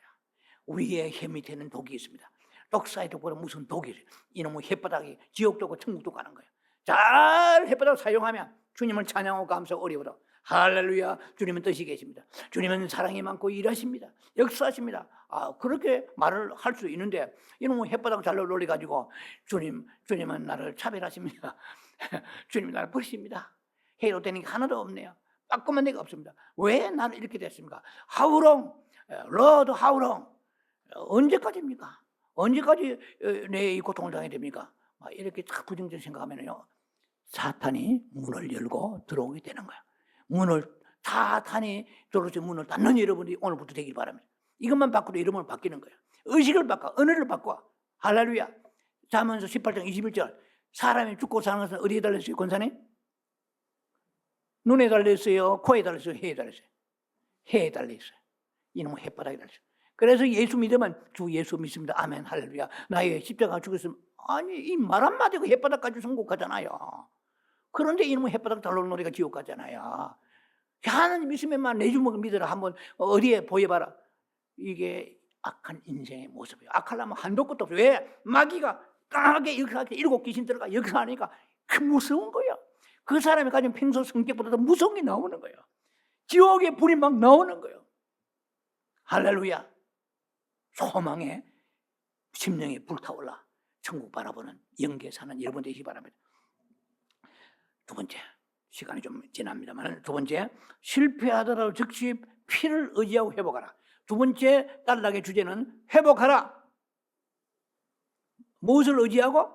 우리의 혀 밑에는 독이 있습니다. 독사의 독보다 무슨 독이 이놈의 햇바닥이 지옥도 고 천국도 가는 거예요. 잘 햇바닥 사용하면 주님을 찬양하고 감사하고 어려워도 할렐루야, 주님은 뜻이 계십니다. 주님은 사랑이 많고 일하십니다. 역사하십니다. 그렇게 말을 할 수 있는데 이놈의 햇바닥 잘로 놀려가지고 주님은 나를 차별하십니다. 주님은 나를 버리십니다. 해로 되는 게 하나도 없네요. 빠끔한 데가 없습니다. 왜 나는 이렇게 됐습니까? How long? Lord, how long? 언제까지입니까? 언제까지 내 이 고통을 당해야 됩니까? 이렇게 딱 부정적인 생각하면요, 사탄이 문을 열고 들어오게 되는 거야. 사탄이 들어오지 문을 닫는 여러분이 오늘부터 되길 바랍니다. 이것만 바꿔도 이름을 바뀌는 거예요. 의식을 바꿔, 언어를 바꿔. 할렐루야. 잠언서 18장 21절. 사람이 죽고 사는 것은 어디에 달렸어요? 권사님? 눈에 달렸어요? 코에 달렸어요? 혀에 달렸어요? 혀에 달렸어요. 이놈은 혓바닥에 달렸어요. 그래서 예수 믿으면 주 예수 믿습니다. 아멘 할렐루야. 나의 십자가 죽었으면 아니 이 말 한마디가 혓바닥 가지고 성공하잖아요. 그런데 이놈은 혓바닥 달라는 노래가 지옥 가잖아요. 하나님 믿으면만 내 주먹을 믿으라. 한번 어디에 보여봐라. 이게 악한 인생의 모습이에요. 악하려면 한도 끝도 없어요. 왜? 마귀가 강하게 이렇게 일곱 귀신 들어가 여기서 하니까 그 무서운 거예요. 그 사람이 가진 평소 성격보다 더 무서운 게 나오는 거예요. 지옥의 불이 막 나오는 거예요. 할렐루야. 소망에 심령이 불타올라 천국 바라보는 영계 사는 여러분 되시기 바랍니다. 두 번째, 시간이 좀 지납니다만 두 번째, 실패하더라도 즉시 피를 의지하고 회복하라. 두 번째 단락의 주제는 회복하라. 무엇을 의지하고?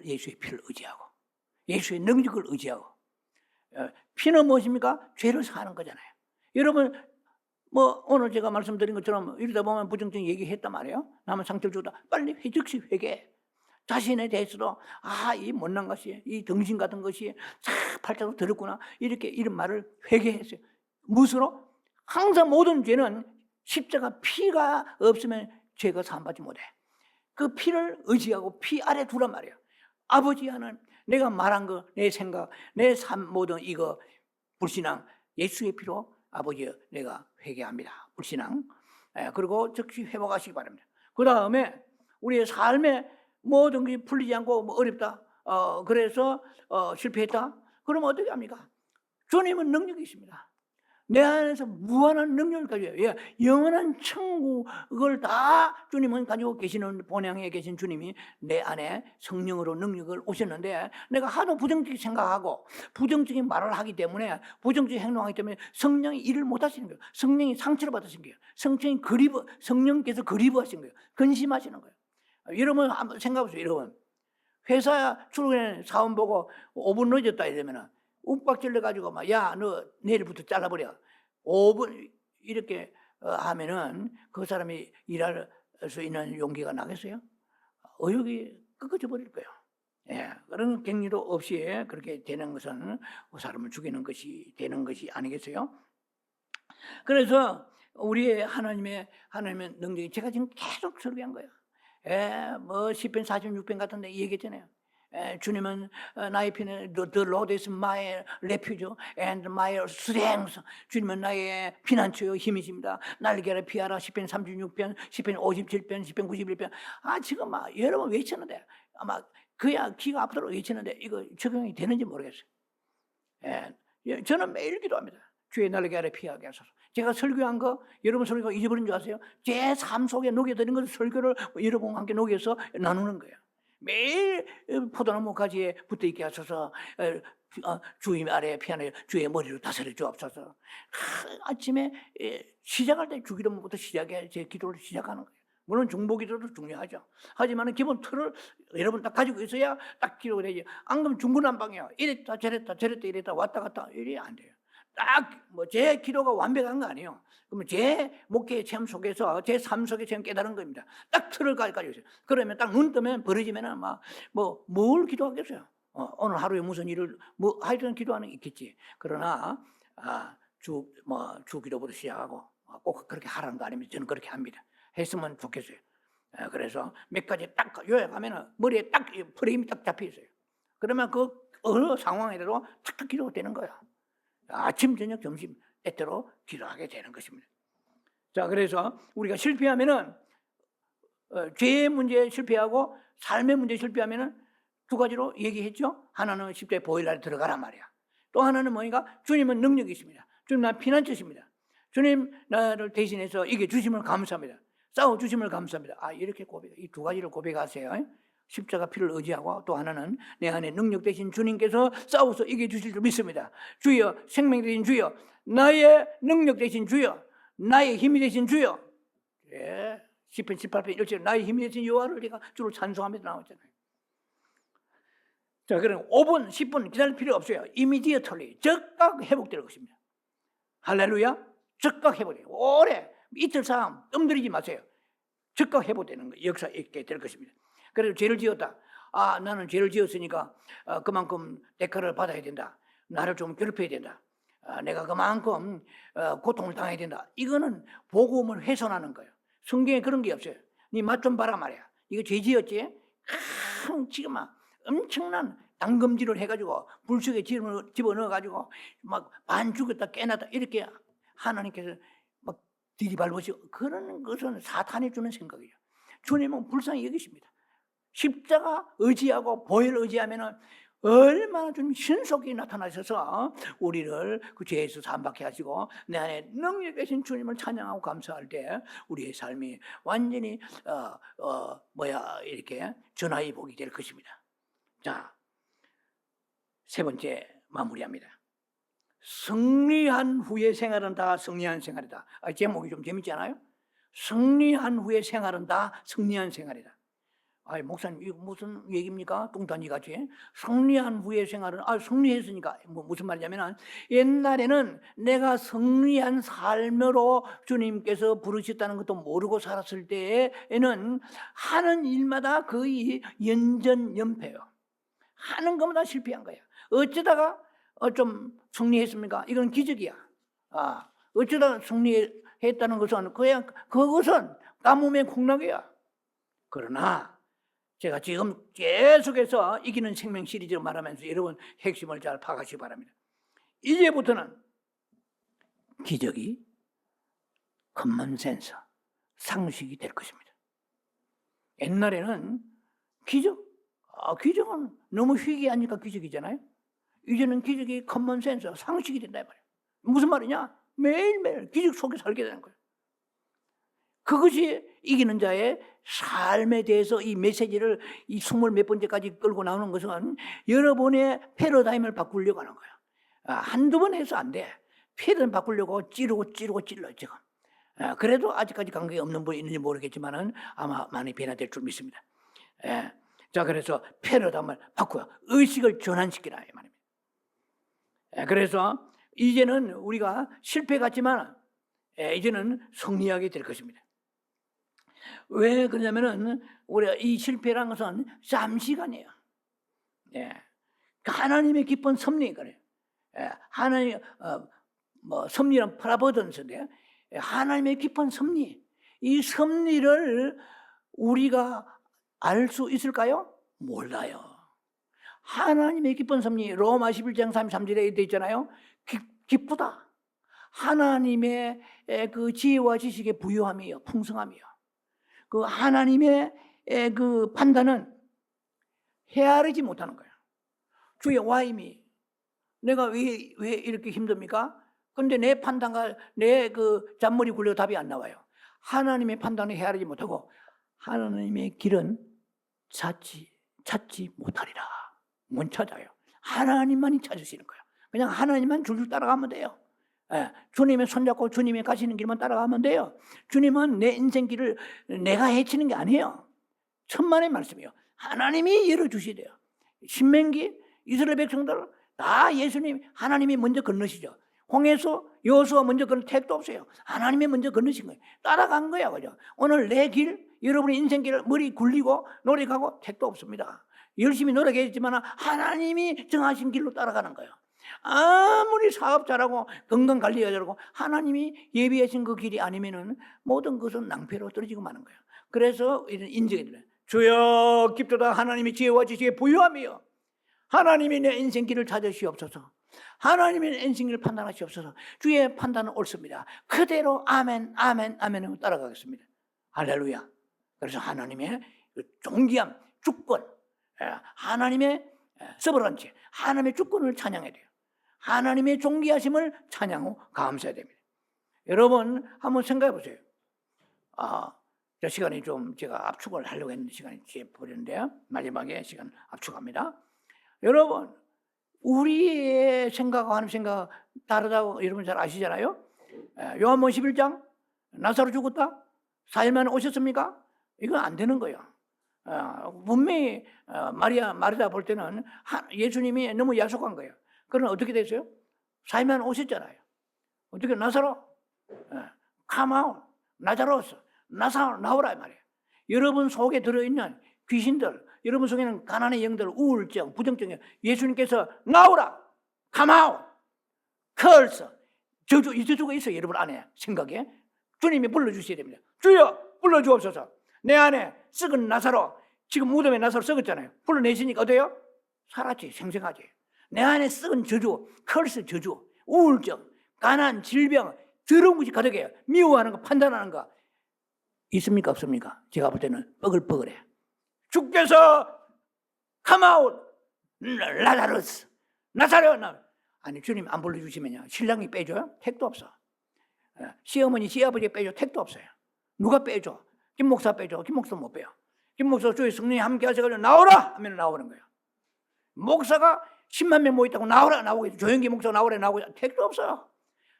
예수의 피를 의지하고 예수의 능력을 의지하고. 피는 무엇입니까? 죄를 사하는 거잖아요. 여러분 오늘 제가 말씀드린 것처럼 이러다 보면 부정적인 얘기했단 말이에요. 남은 상처를 주다 빨리 즉시 회개해. 자신에 대해서도 이 못난 것이 이 등신 같은 것이 팔자도 더럽구나 이렇게 이런 말을 회개했어요. 무엇으로? 항상 모든 죄는 십자가 피가 없으면 죄가 사함받지 못해. 그 피를 의지하고 피 아래 두란 말이에요. 아버지 하는 내가 말한 거, 내 생각, 내 삶 모든 이거 불신앙 예수의 피로 아버지 내가 회개합니다. 불신앙. 그리고 즉시 회복하시기 바랍니다. 그 다음에 우리의 삶에 모든 것이 풀리지 않고 어렵다. 그래서 실패했다. 그러면 어떻게 합니까? 주님은 능력이 있습니다. 내 안에서 무한한 능력을 가져요. 영원한 천국을 다 주님은 가지고 계시는 본향에 계신 주님이 내 안에 성령으로 능력을 오셨는데 내가 하도 부정적인 생각하고 부정적인 말을 하기 때문에 부정적인 행동하기 때문에 성령이 일을 못 하시는 거예요. 성령이 상처를 받으신 거예요. 성령께서 그리워하신 거예요. 근심하시는 거예요. 여러분 한번 생각해보세요. 여러분 회사 출근에 사원 보고 5분 늦었다 이러면은 욱박질러 가지고 막 야 너 내일부터 잘라버려 5분 이렇게 하면은 그 사람이 일할 수 있는 용기가 나겠어요? 의욕이 꺾어져 버릴 거예요. 그런 격리도 없이 그렇게 되는 것은 사람을 죽이는 것이 되는 것이 아니겠어요? 그래서 우리의 하나님의 능력이 제가 지금 계속 설교한 거예요. 시편 46편 같은 데 얘기했잖아요. 주님은 나의 피는 The Lord is my refuge and my strength. 주님은 나의 피난처요 힘이십니다. 날개를 피하라. 시편 36편, 시편 57편, 시편 91편. 지금 여러분 외쳤는데 아마 그야 귀가 아프도록 외쳤는데 이거 적용이 되는지 모르겠어요. 저는 매일 기도합니다. 주의 날개 아래 피하게 하소서. 제가 설교한 거 여러분 설교 잊어버린 줄 아세요? 제 삶 속에 녹여드린 것을 설교를 여러분과 함께 녹여서 나누는 거예요. 매일 포도나무 가지에 붙어있게 하소서. 주의 아래 피하네 주의 머리로 다스려 주옵소서. 아침에 시작할 때 주기도문부터 시작해 제 기도를 시작하는 거예요. 물론 중보기도도 중요하죠. 하지만 기본 틀을 여러분 딱 가지고 있어야 딱 기도가 되죠. 안 그러면 중구난방이에요. 이랬다 저랬다 이랬다 왔다 갔다 이래 안 돼요. 딱 제 기도가 완벽한 거 아니에요. 그러면 제 목회의 체험 속에서 제 삶 속에 체험 깨달은 겁니다. 딱 틀을 가지고 있어요. 그러면 딱 눈 뜨면 버려지면은 뭘 기도하겠어요? 오늘 하루에 무슨 일을 하여튼 기도하는 게 있겠지. 그러나 주 기도부터 시작하고 꼭 그렇게 하라는 거 아니면 저는 그렇게 합니다. 했으면 좋겠어요. 그래서 몇 가지 딱 요약하면은 머리에 딱 프레임이 딱 잡혀 있어요. 그러면 그 어느 상황에도 탁탁 기도가 되는 거야. 아침, 저녁, 점심 때때로 기도하게 되는 것입니다. 자, 그래서 우리가 실패하면은 죄의 문제에 실패하고 삶의 문제에 실패하면은 두 가지로 얘기했죠. 하나는 십자가의 보혈날에 들어가란 말이야. 또 하나는 뭐니까 주님은 능력이 있습니다. 주님 나 피난처십니다. 주님 나를 대신해서 이겨 주심을 감사합니다. 싸워 주심을 감사합니다. 이렇게 이 두 가지를 고백하세요. 십자가 피를 의지하고 또 하나는 내 안에 능력 되신 주님께서 싸워서 이겨 주실 줄 믿습니다. 주여 생명 되신 주여 나의 능력 되신 주여 나의 힘이 되신 주여. 시편 18편 1절 나의 힘이 되신 여호와를 내가 주로 찬송하면서 나왔잖아요. 자, 그럼 5분 10분 기다릴 필요 없어요. immediately 즉각 회복될 것입니다. 할렐루야. 즉각 회복돼요. 오래 이틀 사람 뜸들이지 마세요. 즉각 회복되는 거 역사 있게 될 것입니다. 그래서 죄를 지었다. 나는 죄를 지었으니까 그만큼 대가를 받아야 된다. 나를 좀 괴롭혀야 된다. 내가 그만큼 고통을 당해야 된다. 이거는 복음을 훼손하는 거예요. 성경에 그런 게 없어요. 네 맛 좀 봐라 말이야. 이거 죄 지었지? 지금 막 엄청난 당금질을 해가지고 불 속에 집어넣어가지고 막 반 죽었다 깨났다 이렇게 하나님께서 막 들이밟으시고, 그런 것은 사탄이 주는 생각이에요. 주님은 불쌍히 여기십니다. 십자가 의지하고 보혈 의지하면은 얼마나 좀 신속히 나타나셔서 우리를 그 죄에서 사함받게 하시고 내 안에 능력 계신 주님을 찬양하고 감사할 때 우리의 삶이 완전히 이렇게 전화의 복이 될 것입니다. 자, 세 번째 마무리합니다. 승리한 후의 생활은 다 승리한 생활이다. 제목이 좀 재밌지 않아요? 승리한 후의 생활은 다 승리한 생활이다. 목사님, 이거 무슨 얘기입니까? 뚱딴지 같이. 승리한 후의 생활은, 승리했으니까, 무슨 말이냐면, 옛날에는 내가 승리한 삶으로 주님께서 부르셨다는 것도 모르고 살았을 때에는 하는 일마다 거의 연전연패요. 하는 것마다 실패한 거야. 어쩌다가 좀 승리했습니까? 이건 기적이야. 어쩌다가 승리했다는 것은 그것은 가뭄의 콩나개야. 그러나 제가 지금 계속해서 이기는 생명 시리즈를 말하면서 여러분 핵심을 잘 파악하시기 바랍니다. 이제부터는 기적이 커먼센스, 상식이 될 것입니다. 옛날에는 기적은 너무 희귀하니까 기적이잖아요. 이제는 기적이 커먼센스, 상식이 된다 말이에요. 무슨 말이냐? 매일매일 기적 속에 살게 되는 거예요. 그것이 이기는 자의 삶에 대해서 이 메시지를 이 20몇 번째까지 끌고 나오는 것은 여러분의 패러다임을 바꾸려고 하는 거예요. 한두 번 해서 안 돼. 패러다임 바꾸려고 찌르고 찔러 지금. 그래도 아직까지 관계가 없는 분이 있는지 모르겠지만은 아마 많이 변화될 줄 믿습니다. 자, 그래서 패러다임을 바꾸어 의식을 전환시키라 이 말입니다. 그래서 이제는 우리가 실패 같지만 이제는 승리하게 될 것입니다. 왜 그러냐면은 우리가 이 실패라는 것은 잠시간이에요. 하나님의 기쁜 섭리 그래요. 하나님 섭리란 프라버던스인데 하나님의 기쁜 섭리, 이 섭리를 우리가 알 수 있을까요? 몰라요. 하나님의 기쁜 섭리, 로마 11장 33절에 되어 있잖아요. 기쁘다. 하나님의 그 지혜와 지식의 부유함이요, 풍성함이요. 그 하나님의 그 판단은 헤아리지 못하는 거예요. 주의 와임이 내가 왜 이렇게 힘듭니까? 근데 내 판단과 내 그 잔머리 굴려 답이 안 나와요. 하나님의 판단을 헤아리지 못하고 하나님의 길은 찾지 못하리라. 못 찾아요. 하나님만이 찾으시는 거예요. 그냥 하나님만 줄줄 따라가면 돼요. 주님의 손잡고 주님이 가시는 길만 따라가면 돼요. 주님은 내 인생 길을 내가 헤치는 게 아니에요. 천만의 말씀이에요. 하나님이 열어주시대요. 신명기 이스라엘 백성들 다 예수님 하나님이 먼저 건너시죠. 홍해서 여호수아 먼저 건너 택도 없어요. 하나님이 먼저 건너신 거예요. 따라간 거야, 그죠? 오늘 내 길, 여러분의 인생 길을 머리 굴리고 노력하고 택도 없습니다. 열심히 노력했지만 하나님이 정하신 길로 따라가는 거예요. 아무리 사업 잘하고 건강 관리가 잘하고 하나님이 예비하신 그 길이 아니면은 모든 것은 낭패로 떨어지고 마는 거예요. 그래서 이런 인정이 들어요. 주여 깊도다 하나님의 지혜와 지식의 부유함이요. 하나님이 내 인생 길을 찾으시옵소서. 하나님이 내 인생 길을 판단하시옵소서. 주의 판단은 옳습니다. 그대로 아멘 아멘 아멘으로 따라가겠습니다. 할렐루야. 그래서 하나님의 존귀함, 주권, 하나님의 서브런치, 하나님의 주권을 찬양해야 돼요. 하나님의 존귀하심을 찬양하고 감사해야 됩니다. 여러분 한번 생각해 보세요. 저 시간이 좀 제가 압축을 하려고 했는데 시간이 버렸는데요. 마지막에 시간 압축합니다. 여러분 우리의 생각과 하나님 생각 다르다고 여러분 잘 아시잖아요. 요한복음 11장 나사로 죽었다? 4일 만에 오셨습니까? 이건 안 되는 거예요. 분명히 마리아 볼 때는 예수님이 너무 야속한 거예요. 그러나 어떻게 됐어요? 4일 만에 오셨잖아요. 어떻게 나사로 come out, 나자로스, 나오라 이 말이에요. 여러분 속에 들어있는 귀신들, 여러분 속에는 가난의 영들, 우울증, 부정증, 예수님께서 나오라, come out, curse, 저주, 이 저주가 있어요. 여러분 안에 생각에 주님이 불러주셔야 됩니다. 주여 불러주옵소서. 내 안에 썩은 나사로, 지금 무덤에 나사로 썩었잖아요. 불러내시니까 어때요? 살았지, 생생하지. 내 안에 썩은 저주, curse 저주, 우울증, 가난, 질병, 더러운 것이 가득해요. 미워하는 거, 판단하는 거 있습니까 없습니까? 제가 볼 때는 뻐글뻐글해. 주께서 come out, 라자루스, 나사로. 아니 주님 안 불러주시면요 신랑이 빼줘요? 택도 없어. 시어머니 시아버지 빼줘? 택도 없어요. 누가 빼줘? 김 목사 빼줘? 김 목사 못 빼요. 김 목사 주의 성령이 함께 하셔가지고 나오라 하면 나오는 거예요. 목사가 10만 명 모였다고 나오라 나오고, 조영기 목사 나오라 나오고, 택도 없어요.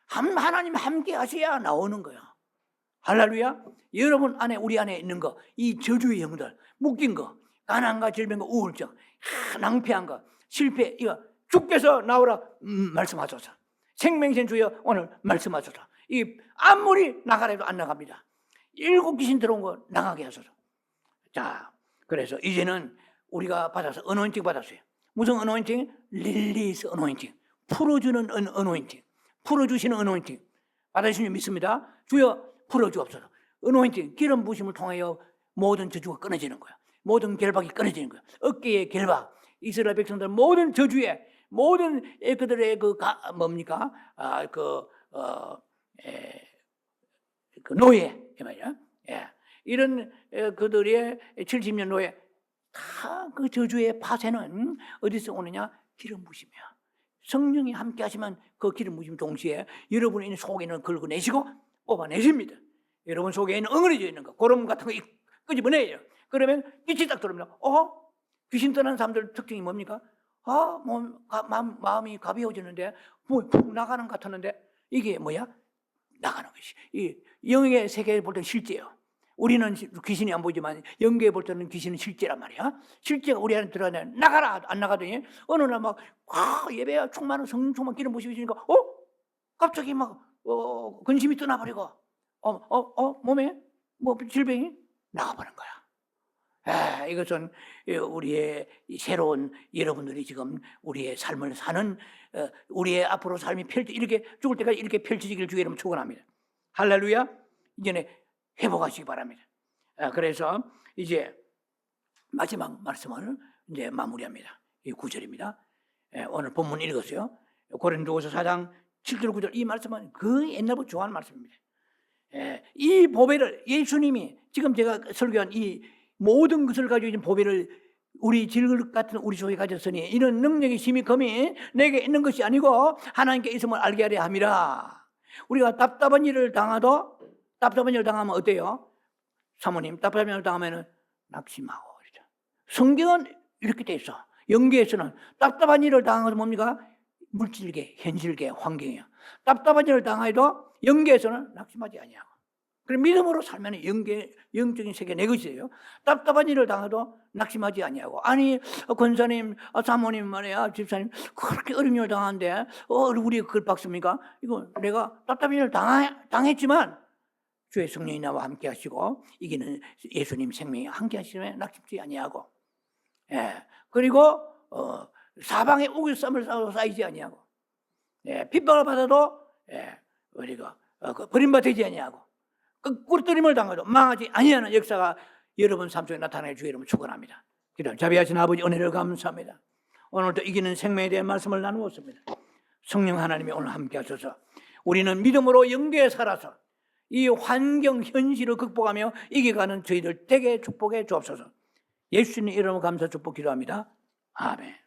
하나님 함께 하셔야 나오는 거예요. 할렐루야. 여러분 안에, 우리 안에 있는 거, 이 저주의 영들, 묶인 거, 가난과 질병과 우울증, 낭패한 거, 실패, 이거 주께서 나오라 말씀하소서. 생명신 주여 오늘 말씀하소서. 이 아무리 나가래도 안 나갑니다. 7 귀신 들어온 거 나가게 하소서. 자, 그래서 이제는 우리가 받아서 어노인팅 받았어요. 무슨 어노인팅? 릴리스 어노인팅. 풀어주는 어노인팅. 풀어주시는 어노인팅. 받으시면 믿습니다. 주여 풀어주옵소서. 어노인팅, 기름 부심을 통하여 모든 저주가 끊어지는 거야. 모든 결박이 끊어지는 거야. 어깨의 결박, 이스라엘 백성들 모든 저주에, 모든 그들의 뭡니까? 그 노예, 말이야. 예. 이런 그들의 70년 노예, 다 그 저주의 파쇄는 어디서 오느냐? 기름 부심이야. 성령이 함께 하시면 그 기름 부심 동시에 여러분의 속에 있는 긁어내시고 뽑아내십니다. 여러분 속에 있는 엉그러져 있는 거, 고름 같은 거 끄집어내요. 그러면 빛이 딱 들어옵니다. 귀신 떠난 사람들 특징이 뭡니까? 마음이 가벼워지는데, 푹 나가는 것 같았는데, 이게 뭐야? 나가는 것이. 이 영의 세계에 볼 때는 실제예요. 우리는 귀신이 안 보이지만 영계에 볼 때는 귀신은 실제란 말이야. 실제가 우리 안에 들어가냐, 나가라 안 나가더니 어느 날 막 예배야 충만한 성령 충만 기름 부으시니까 갑자기 막 근심이 떠나버리고 몸에 뭐 질병이 나가버린 거야. 이것은 우리의 새로운, 여러분들이 지금 우리의 삶을 사는, 우리의 앞으로 삶이 이렇게 죽을 때까지 이렇게 펼쳐지기를 주의 이름으로 축원합니다. 할렐루야. 이제는 회복하시기 바랍니다. 그래서 이제 마지막 말씀을 이제 마무리합니다. 이 9절입니다. 오늘 본문 읽었어요. 고린도후서 4장 7절 9절, 이 말씀은 그 옛날부터 좋아하는 말씀입니다. 이 보배를 예수님이, 지금 제가 설교한 이 모든 것을 가지고 있는 보배를 우리 질것 같은 우리 속에 가졌으니 이런 능력의 힘이 금이 내게 있는 것이 아니고 하나님께 있음을 알게 하려 함이라. 우리가 답답한 일을 당하면 어때요? 사모님, 답답한 일을 당하면 낙심하고 그러죠. 성경은 이렇게 돼 있어. 영계에서는 답답한 일을 당하면 뭡니까? 물질계, 현실계, 환경이에요. 답답한 일을 당해도 영계에서는 낙심하지 아니하고, 그럼 믿음으로 살면 영적인 세계 내 것이에요. 답답한 일을 당해도 낙심하지 아니하고, 아니 권사님, 사모님 말이야, 집사님 그렇게 어려운 일을 당하는데 우리 그걸 박습니까? 이거 내가 답답한 일을 당했지만 주의 성령이 나와 함께 하시고 이기는 예수님 생명이 함께 하시면 낙심치 아니하고, 그리고 사방에 우겨쌈을 쌓이지 아니하고, 핍박을 받아도 우리가 버림받지 아니하고, 꿇뜨림을 당해도 망하지 아니하는 역사가 여러분 삶 속에 나타나게 주의 이름으로 축원합니다. 기도 자비하신 아버지, 은혜를 감사합니다. 오늘도 이기는 생명에 대한 말씀을 나누었습니다. 성령 하나님이 오늘 함께 하셔서 우리는 믿음으로 영계에 살아서 이 환경 현실을 극복하며 이겨가는 저희들 되게 축복해 주옵소서. 예수님 이름으로 감사 축복 기도합니다. 아멘.